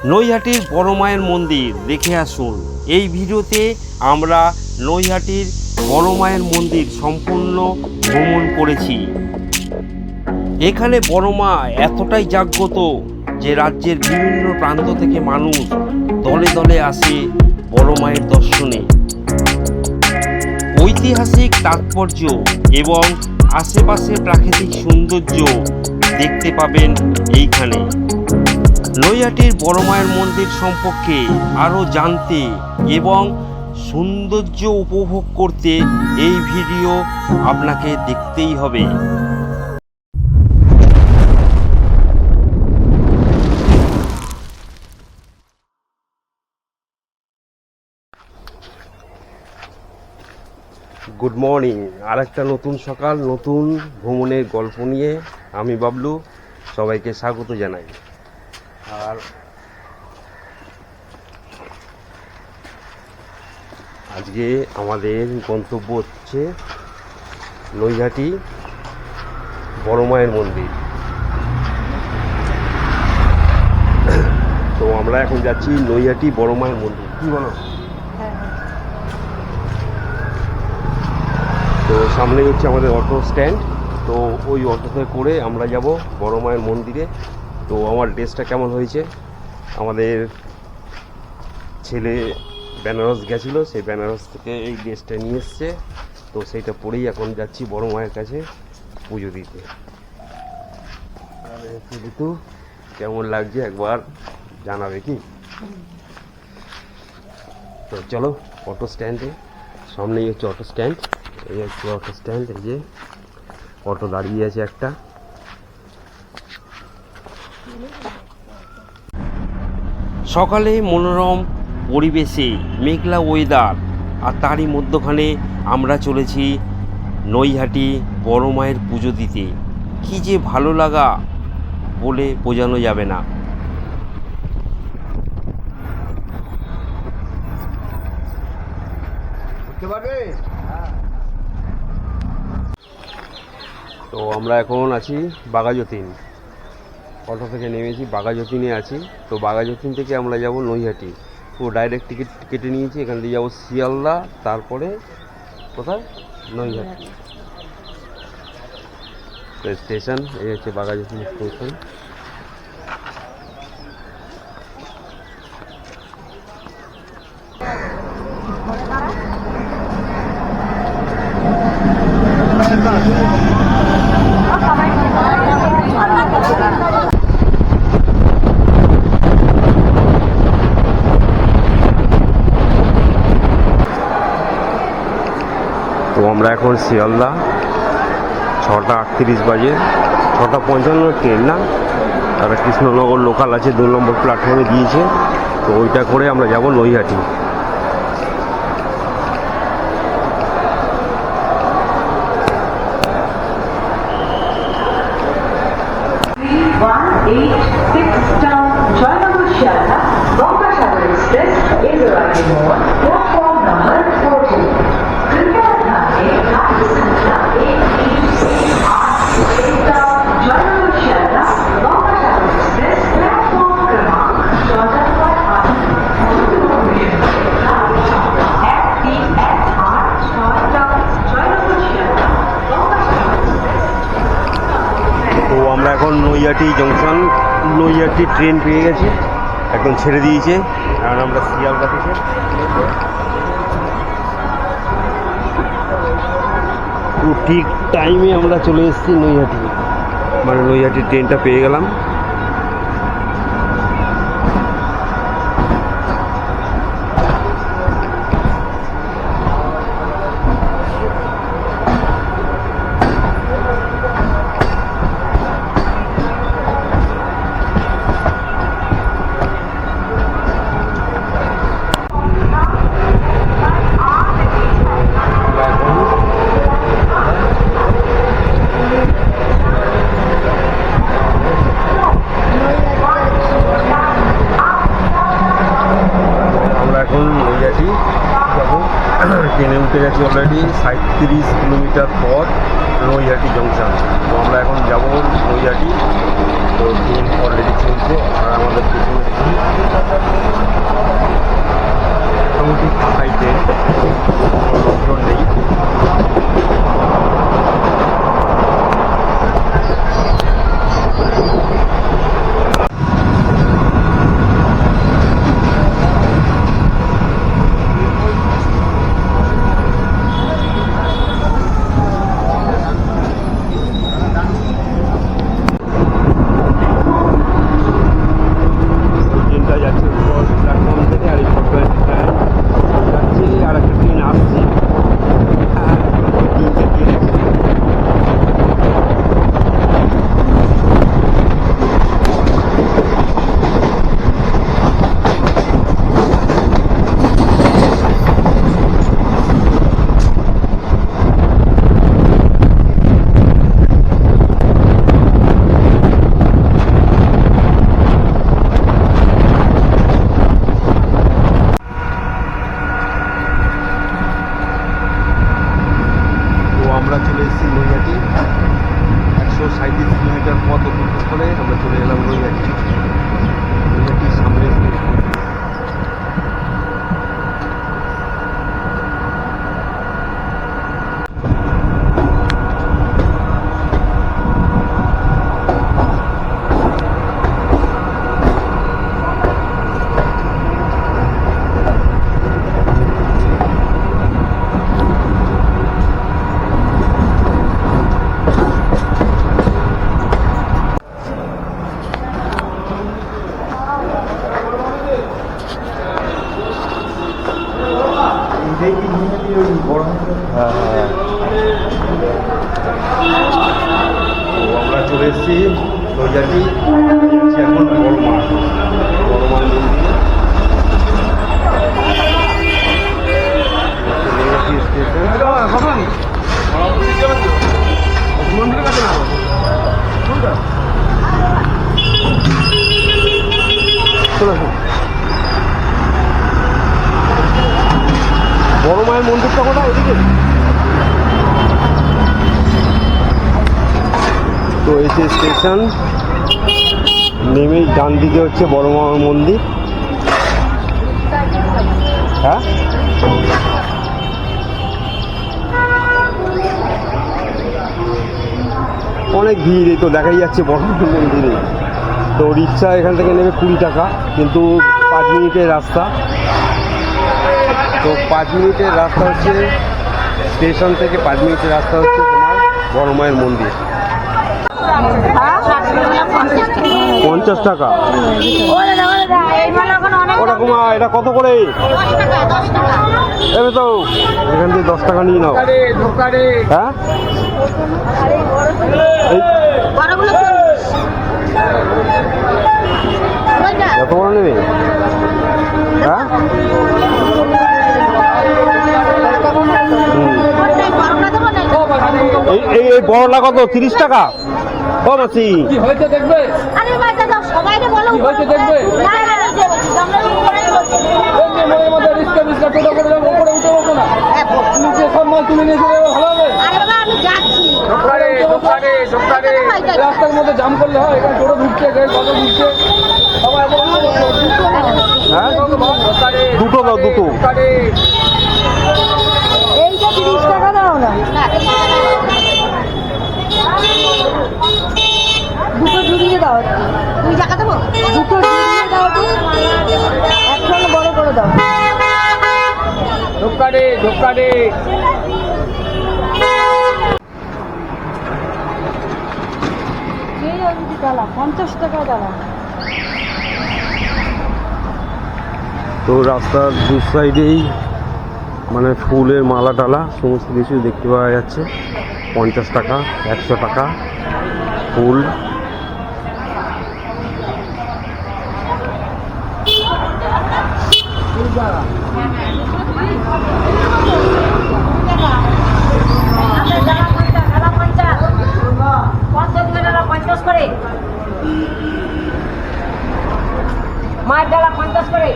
নৈহাটির বড় মায়ের মন্দির দেখে আসুন। এই ভিডিওতে আমরা নৈহাটির বড় মায়ের মন্দির সম্পূর্ণ ভ্রমণ করেছি। এখানে বড় মা এতটাই জাগ্রত যে রাজ্যের বিভিন্ন প্রান্ত থেকে মানুষ দলে দলে আসে বড় মায়ের দর্শনে। ঐতিহাসিক তাৎপর্য এবং আশেপাশের প্রাকৃতিক সৌন্দর্য দেখতে পাবেন এইখানে। নৈহাটির বড় মায়ের মন্দির সম্পর্কে আরও জানতে এবং সৌন্দর্য উপভোগ করতে এই ভিডিও আপনাকে দেখতেই হবে। Good morning. আর একটা নতুন সকাল, নতুন ভ্রমণের গল্প নিয়ে আমি বাবলু সবাইকে স্বাগত জানাই। আর আজকে আমাদের গন্তব্য হচ্ছে নৈহাটি বড় মায়ের মন্দির। তো আমরা এখন যাচ্ছি নৈহাটি বড় মায়ের মন্দির। কি বলো? তো সামনেই হচ্ছে আমাদের অটো স্ট্যান্ড। তো ওই অটোতে করে আমরা যাব বড় মায়ের মন্দিরে। তো আমার ড্রেসটা কেমন হয়েছে? আমাদের ছেলে বেনারস গেছিলো, সেই বেনারস থেকে এই ড্রেসটা নিয়ে এসছে। তো সেইটা পরেই এখন যাচ্ছি বড় মায়ের কাছে পুজো দিতে। ঋতু কেমন লাগছে একবার জানাবে কি? তো চলো অটো স্ট্যান্ডে, সামনেই হচ্ছে অটো স্ট্যান্ড। এই হচ্ছে অটো স্ট্যান্ড। এই যে অটো দাঁড়িয়ে আছে একটা। সকালে মনোরম পরিবেশে, মেঘলা ওয়েদার, আর তারই মধ্যখানে আমরা চলেছি নৈহাটি বড় মায়ের পুজো দিতে। কি যে ভালো লাগা বলে বোঝানো যাবে না। তো আমরা এখন আছি বাঘাযতীন। অটো থেকে নেমেছি, বাঘাযতীনে আছি। তো বাঘাযতীন থেকে আমরা যাব নৈহাটি। ও ডাইরেক্ট টিকিট কেটে নিয়েছি। এখান থেকে যাবো শিয়ালদা, তারপরে কোথায়? নৈহাটি। তো স্টেশন এই হচ্ছে বাঘাযতীন স্টেশন। তো আমরা এখন শিয়ালদা, 6:38 বাজে। 6:55 ট্রেন না, তারা কৃষ্ণনগর লোকাল আছে 2 নম্বর প্ল্যাটফর্মে দিয়েছে। তো ওইটা করে আমরা যাব নৈহাটি। আমরা এখন নৈহাটি জংশন, নৈহাটি ট্রেন পেয়ে গেছি, একদম ছেড়ে দিয়েছে। কারণ আমরা শিয়ালদা থেকে তো ঠিক টাইমে আমরা চলে এসেছি নৈহাটি, মানে নৈহাটি ট্রেনটা পেয়ে গেলাম। ট্রেনে উঠে গেছি অলরেডি। 37 কিলোমিটার পর নৈহাটি জংশন। তো আমরা এখন যাব নৈহাটি। তো ট্রেন অলরেডি চলছে আর আমাদের পিছনে হ্যাঁ হ্যাঁ। তো আমরা চলে এসেছি নৈহাটি, এখন বড়মা মন্দিরে। নৈহাটি স্টেশন মন্দিরের কাছে না বড় মায়ের মন্দিরটা কোথায় ওদিকে? তো এই যে স্টেশন, নেমেই ডান দিকে হচ্ছে বড় মায়ের মন্দির। হ্যাঁ অনেক ভিড়, এই তো দেখাই যাচ্ছে বড় মায়ের মন্দিরে। তো রিক্সা এখান থেকে নেবে 20 টাকা, কিন্তু 5 মিনিটের রাস্তা। তো 5 মিনিটের রাস্তা হচ্ছে স্টেশন থেকে, 5 মিনিটের রাস্তা হচ্ছে তোমার বড় মায়ের মন্দির। 50 টাকা ওরকম। এটা কত করে? এবার তো এখান থেকে 10 টাকা নিয়ে নাও। হ্যাঁ এত বড় নেবে? হ্যাঁ এই বড়টা কত? 30 টাকা। ও মাসি কি হয়েছে দেখবে? আরে ভাই দাদা সবাইকে বলো কি হয়েছে দেখবে? না না আমরা উপরে বসে এই মধ্যে রিস্কা টোটো করে যাবো, উপরে উঠে বসো না। তুমি যে সব মাল তুলে নিয়ে চলে যাবে, ভালো হবে? আরে বাবা আমি যাচ্ছি। দোকানে রাস্তার মধ্যে জাম করলে হয়? এখানে টোটো ঢুকছে, গাড়ি কত ঢুকছে, সবাই বলো। হ্যাঁ দুটো দাও, দুটো। এইটা 30 টাকা দাও না, দুটো ঝুড়িয়ে দাও। 2 টাকা দেবো? দুটো ঝুড়িয়ে দাও তো, একখানে বড় করে দাও। ধোকারে 50 টাকা দাও। তো রাস্তার দু সাইডেই মানে ফুলের মালা টালা সমস্ত কিছু দেখতে পাওয়া যাচ্ছে। 50 টাকা, 100 টাকা ফুল। মায়ের ডালা 50 করে।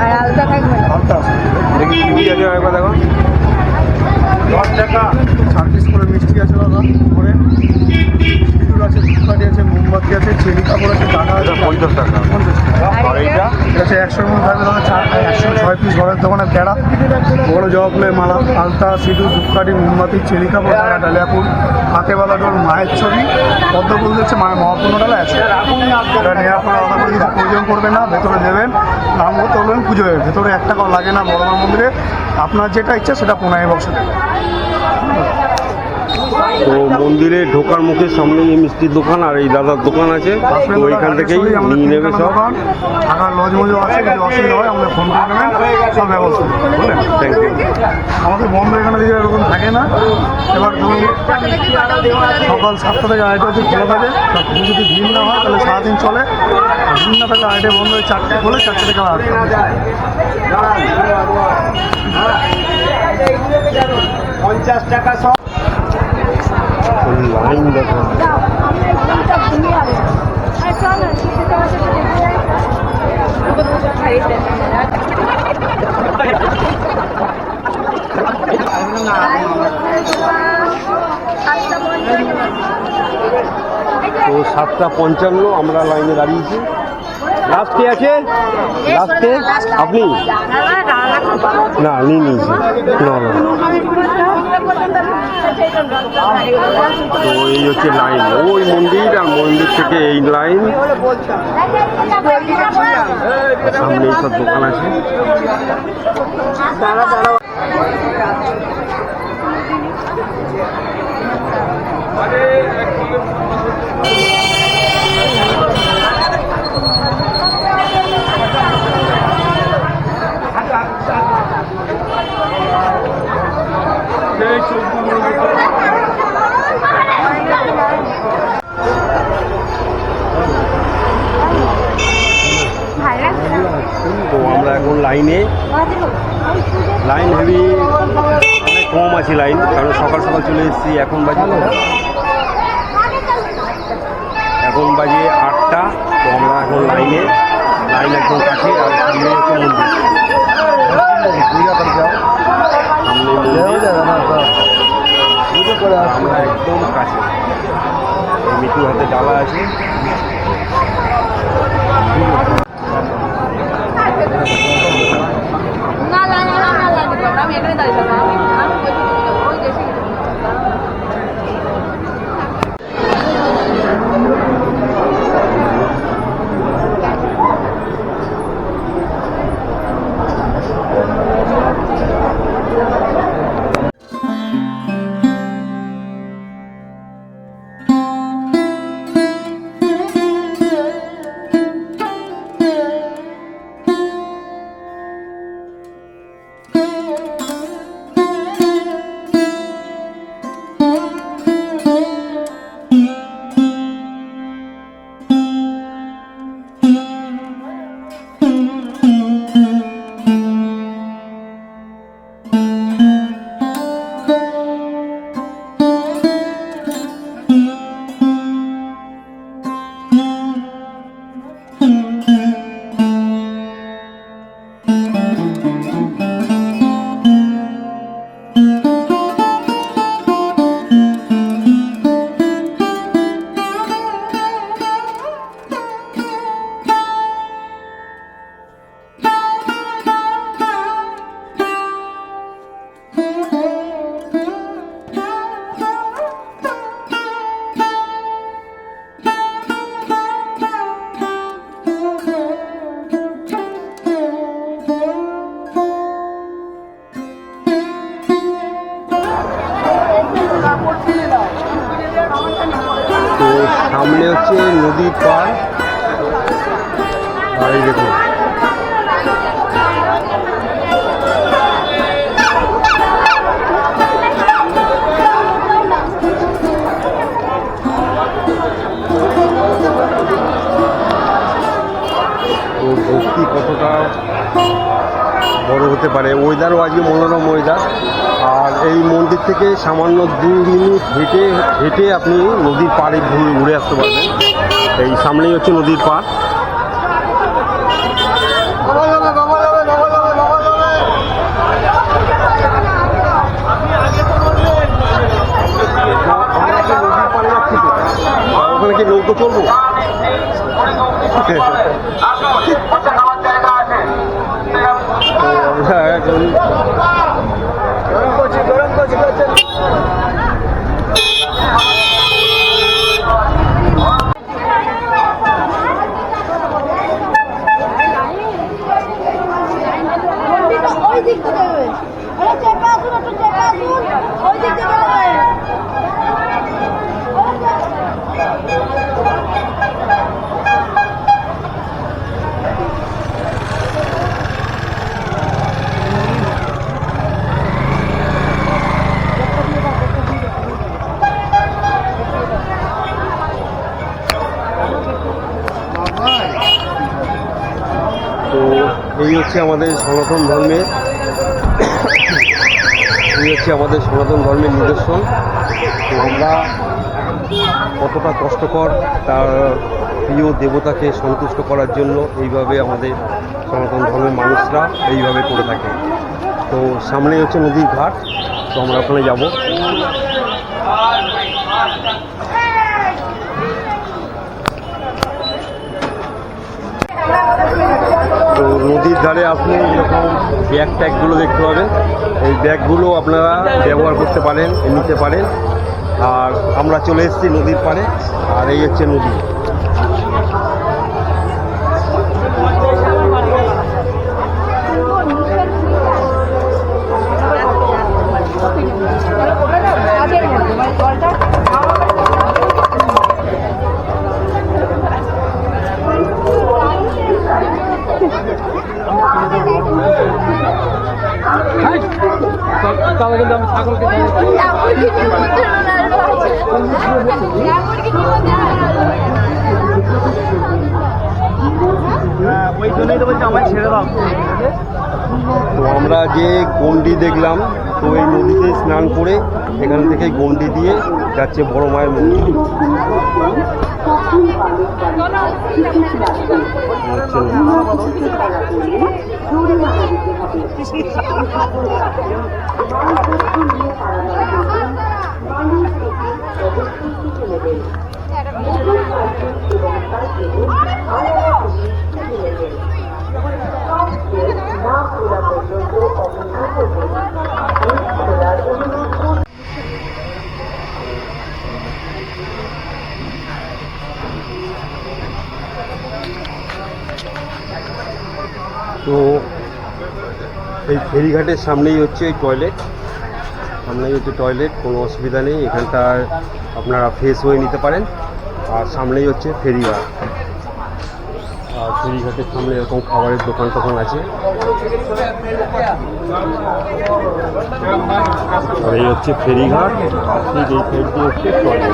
আর আলতা থাকবে না? আলতা দেখি কি আছে একবার দেখো। 10 টাকা 4 পিস করে মিষ্টি আছে দাদা, করে বিস্কুট আছে, ধূপকাঠি আছে, মোমবাতি আছে, চেনি কাপড় আছে, টাকা আছে 50 টাকা। 50 টাকা। আর এইটা আছে 100 এর মধ্যে থাকবে দাদা 106 পিস ঘরের দোকানের প্যাড়া, বড় জবা ফুলের মালা, আলতা, সিঁদুর, ধূপকাঠি, মোমবাতি, চেনি কাপড়, টাকা, ডালিয়া ফুল, হাতেবালা ডোর, মায়ের ছবি, পদ্ম ফুল দিচ্ছে, মায়ের মহাপূর্ণ ডালা আছে। এটা নেওয়ার পর আলাদা করে কিছু প্রয়োজন করবে না, ভেতরে দেবেন, নাম করতে বলবেন, পুজো হবে। ভেতরে 1 টাকাও লাগে না বড় মা মন্দিরে। আপনার যেটা ইচ্ছা সেটা 15 বক্সে দেবেন। তো মন্দিরে ঢোকার মুখের সামনেই এই মিষ্টির দোকান আর এই দাদার দোকান আছে, তো ওইখান থেকেই নিয়ে নেবে সব। থাকার লজ মজও আছে, যদি অসুবিধা হয় আমাদের ফোন করে নেবেন, সব ব্যবস্থা। বুঝলেন? Thank you. আমাদের বন্ধ এখানে দিকে এরকম থাকে না। এবার ধরুন সকাল 7টা থেকে 8টা অবধি খোলা থাকে। যদি ভিড় না হয় তাহলে সারাদিন চলে, আর ভিড় না থাকলে 8টায় বন্ধ হয়, 4টে খোলে, 4টে থেকে 8টা। 50 টাকা সব লাইন দেখো। তো 7:55 আমরা লাইনে দাঁড়িয়েছি। লাস্টে আছে, লাস্টে আপনি না নিয়ে নিয়েছি। তো এই হচ্ছে লাইন, ওই মন্দির আর মন্দির থেকে এই লাইন, সামনে এইসব দোকান আছে। তো আমরা এখন লাইনে, লাইন হেভি অনেক কম আছে লাইন, কারণ সকাল সকাল চলে এসেছি। এখন বাজে 8টা। তো আমরা এখন লাইনে, লাইন একদম কাছে, আর সামনে হচ্ছে মন্দির, আমরা একদম কাছে। মিঠুর হাতে ডালা আছে। আমি এখানে দাঁড়িয়ে থাকবো। তো সামনে হচ্ছে নদীর পাড়, আর এই দেখুন তো ভক্তি কতটা বড় হতে পারে। ওয়েদারও আজকে মনোরম ওয়েদার। আর এই মন্দির থেকে সামান্য 2 মিনিট হেঁটে আপনি নদীর পাড়ে ঘুরে আসতে পারবেন। এই সামনেই হচ্ছে নদীর পাড়। ওখানে কি নৌকো চলবো? ওই দিক থেকে চেপে আসুন, একটু চেপে আসুন, ওই দিক থেকে তো এই হচ্ছে আমাদের সনাতন ধর্মের, নিদর্শন। তো আমরা কতটা কষ্টকর তার প্রিয় দেবতাকে সন্তুষ্ট করার জন্য এইভাবে আমাদের সনাতন ধর্মের মানুষরা এইভাবে করে থাকে। তো সামনেই হচ্ছে নদীর ঘাট, তো আমরা ওখানে যাব। তো নদীর ধারে আপনি এরকম ব্যাগ ট্যাগগুলো দেখতে পাবেন। এই ব্যাগগুলো আপনারা ব্যবহার করতে পারেন, নিতে পারেন। আর আমরা চলে এসেছি নদীর পাড়ে, আর এই হচ্ছে নদী। তাহলে কিন্তু আমি ছাগলকে ওই জন্যই তো বলছি আমায় ছেড়ে দাও। তো আমরা যে গন্ডি দেখলাম, তো এই নদীতে স্নান করে এখান থেকে গন্ডি দিয়ে যাচ্ছে বড় মায়ের মন্দির। তো এই ফেরিঘাটের সামনেই হচ্ছে এই টয়লেট, কোনো অসুবিধা নেই। এখানটায় আপনারা ফ্রেশ হয়ে নিতে পারেন। আর সামনেই হচ্ছে ফেরিঘাট, আর ফেরিঘাটের সামনে এরকম খাবারের দোকান টোকান আছে। আর এই হচ্ছে ফেরিঘাট, ঠিক এই সাইডটি হচ্ছে টয়লেট।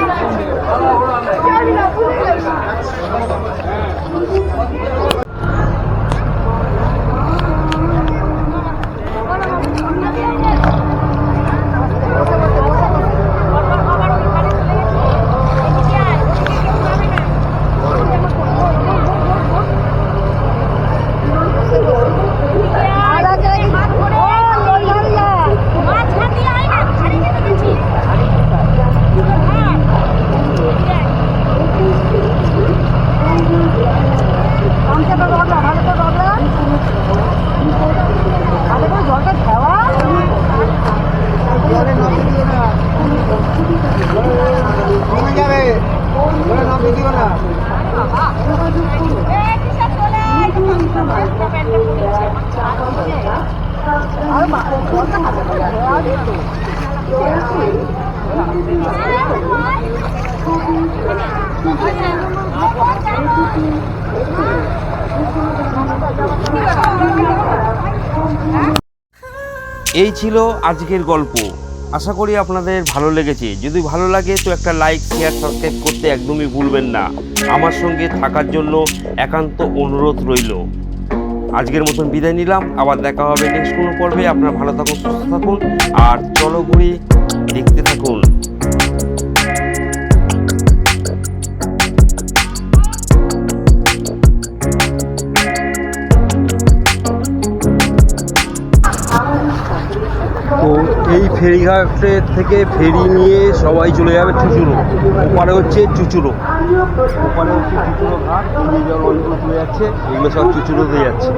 এই ছিল আজকের গল্প। আশা করি আপনাদের ভালো লেগেছে। যদি ভালো লাগে তো একটা লাইক, শেয়ার, সাবস্ক্রাইব করতে একদমই ভুলবেন না। আমার সঙ্গে থাকার জন্য একান্ত অনুরোধ রইল। আজকের মতন বিদায় নিলাম, আবার দেখা হবে নেক্সট কোনো পর্বে। আপনারা ভালো থাকুন, সুস্থ থাকুন, আর চলো ঘুরি দেখতে থাকুন। তো এই ফেরিঘাটের থেকে ফেরি নিয়ে সবাই চলে যাবে চুচুড়ো। ওপারে হচ্ছে চুচুড়ো ঘাট, নিয়ে যাওয়ার অনেকগুলো চলে যাচ্ছে, এগুলো সব চুচুড়োতে যাচ্ছে।